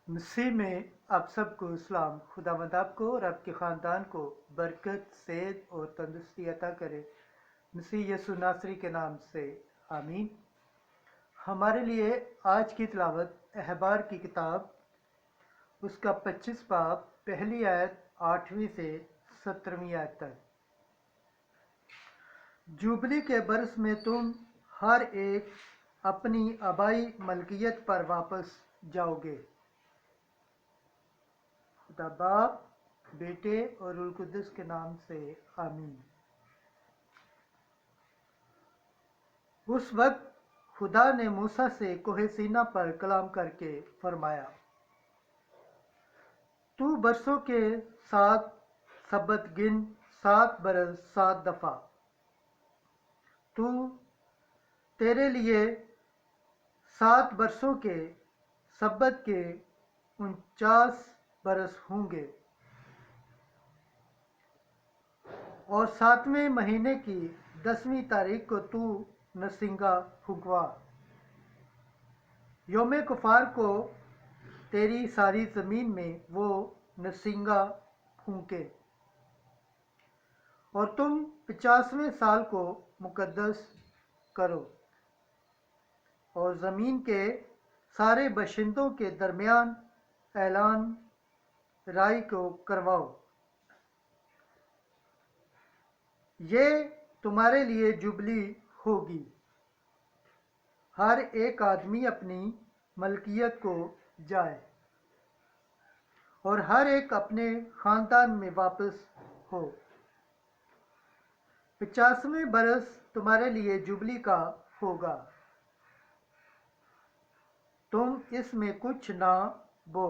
मसीह में आप सबको इस्लाम। खुदावंद आपको और आपके ख़ानदान को बरकत, सेहत और तंदुरुस्ती अता करे, मसीह यसु नासरी के नाम से आमीन। हमारे लिए आज की तिलावत अहबार की किताब उसका 25 बाब पहली आयत 8वीं से 17वीं आयत तक। जुबली के बरस में तुम हर एक अपनी आबाई मलकियत पर वापस जाओगे। खुदा बाप, बेटे और रूह कुद्दुस के नाम से आमीन। उस वक्त खुदा ने मूसा से कोहे सीना पर कलाम करके फरमाया, तू बरसों के 7 सबत गिन, 7 बरस 7 दफा। तू तेरे लिए 7 बरसों के सबत के 49 बरस होंगे और 7वें महीने की 10वीं तारीख को तू नरसिंगा फूंकवा। योम कुफार को तेरी सारी ज़मीन में वो नरसिंगा फूंके और तुम 50वें साल को मुकद्दस करो और ज़मीन के सारे बशिंदों के दरमियान ऐलान राय को करवाओ। ये तुम्हारे लिए जुबली होगी। हर एक आदमी अपनी मलकियत को जाए और हर एक अपने ख़ानदान में वापस हो। 50वें बरस तुम्हारे लिए जुबली का होगा। तुम इसमें कुछ ना बो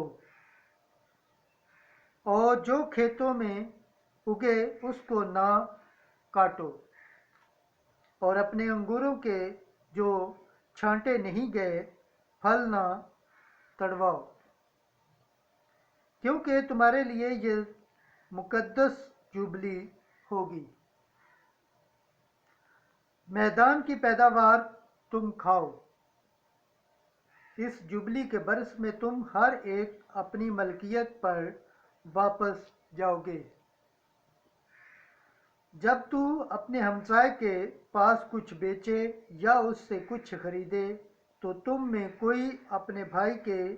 और जो खेतों में उगे उसको ना काटो और अपने अंगूरों के जो छांटे नहीं गए फल ना तड़वाओ, क्योंकि तुम्हारे लिए ये मुकद्दस जुबली होगी। मैदान की पैदावार तुम खाओ। इस जुबली के बरस में तुम हर एक अपनी मलकियत पर वापस जाओगे। जब तू अपने हमसाए के पास कुछ बेचे या उससे कुछ खरीदे तो तुम में कोई अपने भाई के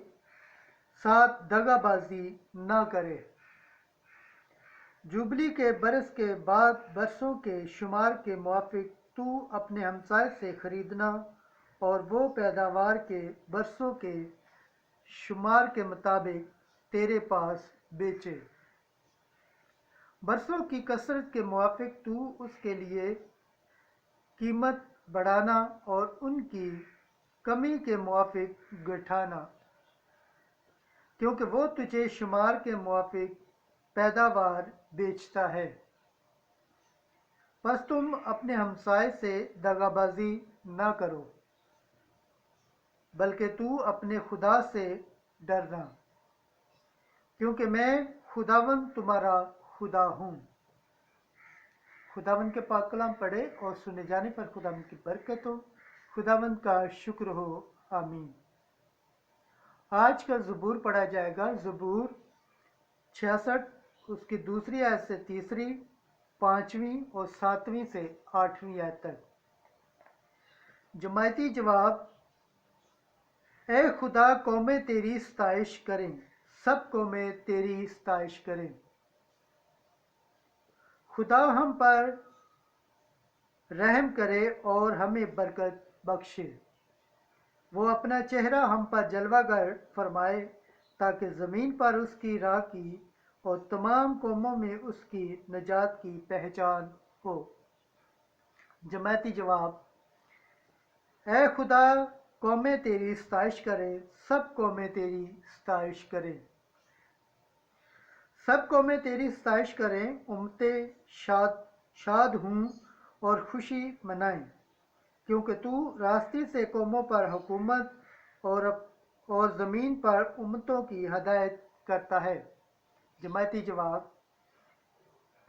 साथ दगाबाजी ना करे। जुबली के बरस के बाद बरसों के शुमार के मुआफिक तू अपने हमसाए से खरीदना और वो पैदावार के बरसों के शुमार के मुताबिक तेरे पास बेचे। बरसों की कसरत के मुआफिक तू उसके लिए कीमत बढ़ाना और उनकी कमी के मुआफिक घटाना, क्योंकि वो तुझे शुमार के मुआफिक पैदावार बेचता है। बस तुम अपने हमसाए से दगाबाजी ना करो, बल्कि तू अपने खुदा से डरना, क्योंकि मैं खुदावंद तुम्हारा खुदा हूँ। खुदावंद के पाक कलाम पढ़े और सुने जाने पर खुदावंद की बरकत हो। खुदावंद का शुक्र हो, आमीन। आज का ज़बूर पढ़ा जाएगा। ज़बूर 66, उसकी दूसरी आयत से तीसरी, 5वीं और 7वीं से 8वीं आयत तक। जमायती जवाब, ए खुदा, कौमें तेरी सताइश करें, सब कौमें तेरी सताइश करें। खुदा हम पर रहम करे और हमें बरकत बख्शे। वो अपना चेहरा हम पर जलवागर फरमाए, ताकि ज़मीन पर उसकी राह की और तमाम कौमों में उसकी नजात की पहचान हो। जमायती जवाब, ए खुदा, कौमें तेरी सताइश करें, सब कौमें तेरी सताइश करें। सब कौमें तेरी सताइश करें, उम्मतें शाद हूँ और खुशी मनाएं, क्योंकि तू रास्ते से कौमों पर हुकूमत और ज़मीन पर उम्मतों की हदायत करता है। जमायती जवाब,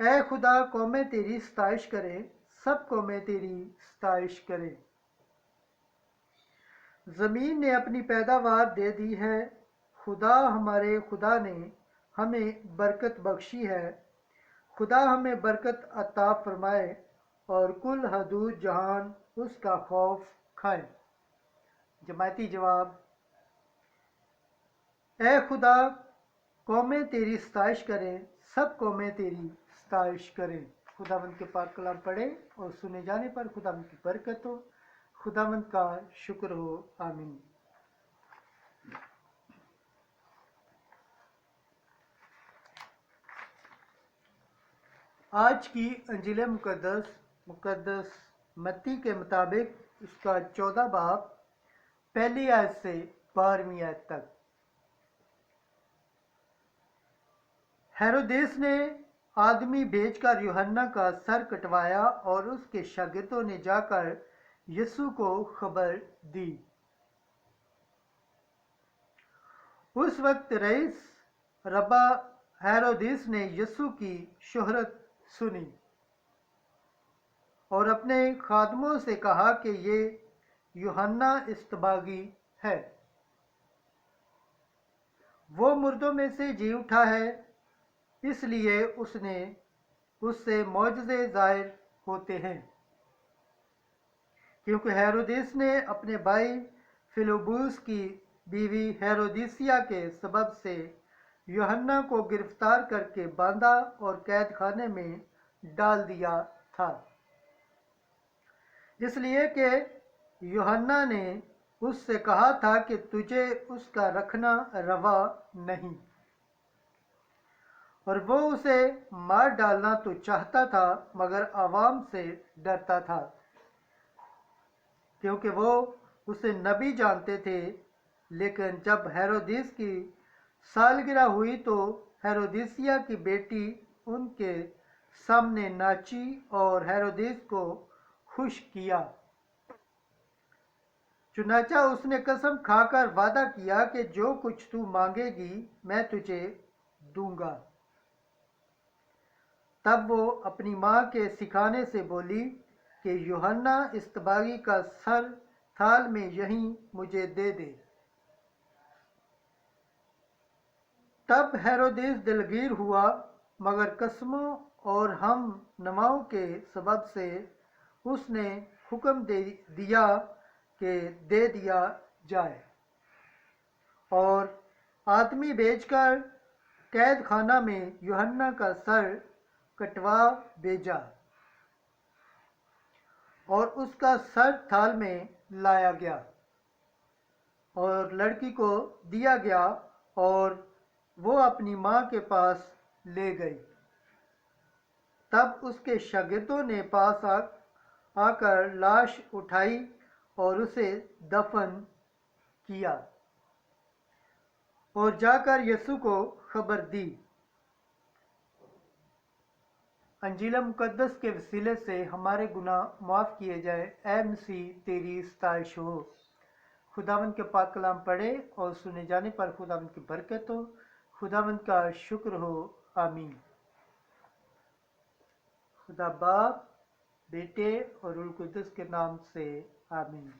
ए खुदा, कौमें तेरी सताइश करें, सब कौमें तेरी सताइश करें। ज़मीन ने अपनी पैदावार दे दी है, خدا ہمارے خدا نے ہمیں برکت بخشی ہے، خدا ہمیں برکت عطا فرمائے اور کل حدود جہان اس کا خوف کھائے۔ جماعتی جواب: اے خدا، قومیں تیری ستائش کریں، سب قومیں تیری ستائش کریں۔ خداوند کے پاک کلام پڑھیں اور سنے جانے پر خداوند کی برکت ہو، خداوند کا شکر ہو، آمین۔ آج کی انجیل مقدس متی کے مطابق اس کا 14 باب پہلی آیت سے 12ویں آیت تک۔ ہیرودیس نے آدمی بھیج کر یوحنا کا سر کٹوایا اور اس کے شاگردوں نے جا کر یسوع کو خبر دی۔ اس وقت رئیس ربا ہیرودیس نے یسوع کی شہرت سنی اور اپنے خادموں سے کہا کہ یہ یوحنا اصطباغی ہے، وہ مردوں میں سے جی اٹھا ہے، اس لیے اس سے معجزے ظاہر ہوتے ہیں۔ کیونکہ ہیرودیس نے اپنے بھائی فیلبوس کی بیوی ہیرودیسیا کے سبب سے یوحنا کو گرفتار کر کے باندھا اور قید خانے میں ڈال دیا تھا، اس لیے کہ یوحنا نے اس سے کہا تھا کہ تجھے اس کا رکھنا روا نہیں، اور وہ اسے مار ڈالنا تو چاہتا تھا مگر عوام سے ڈرتا تھا، کیونکہ وہ اسے نبی جانتے تھے۔ لیکن جب ہیرودیس کی سالگرہ ہوئی تو ہیرودیسیا کی بیٹی ان کے سامنے ناچی اور ہیرودیس کو خوش کیا۔ چنانچہ اس نے قسم کھا کر وعدہ کیا کہ جو کچھ تو مانگے گی میں تجھے دوں گا۔ تب وہ اپنی ماں کے سکھانے سے بولی کہ یوحنا اصطباغی کا سر تھال میں یہیں مجھے دے دے۔ تب ہیرودیس دلگیر ہوا، مگر قسموں اور ہم نواؤں کے سبب سے اس نے حکم دیا کہ دے دیا جائے، اور آدمی بھیج کر قید خانہ میں یوحنا کا سر کٹوا بھیجا، اور اس کا سر تھال میں لایا گیا اور لڑکی کو دیا گیا، اور وہ اپنی ماں کے پاس لے گئی۔ تب اس کے شاگردوں نے پاس آ کر لاش اٹھائی اور اسے دفن کیا اور جا کر یسوع کو خبر دی۔ انجیل مقدس کے وسیلے سے ہمارے گناہ معاف کیے جائے۔ اے مسیح تیری ستائش ہو۔ خداوند کے پاک کلام پڑھے اور سنے جانے پر خداوند کی برکت ہو، خداوند کا شکر ہو، آمین۔ خدا باپ، بیٹے اور روح القدس کے نام سے آمین۔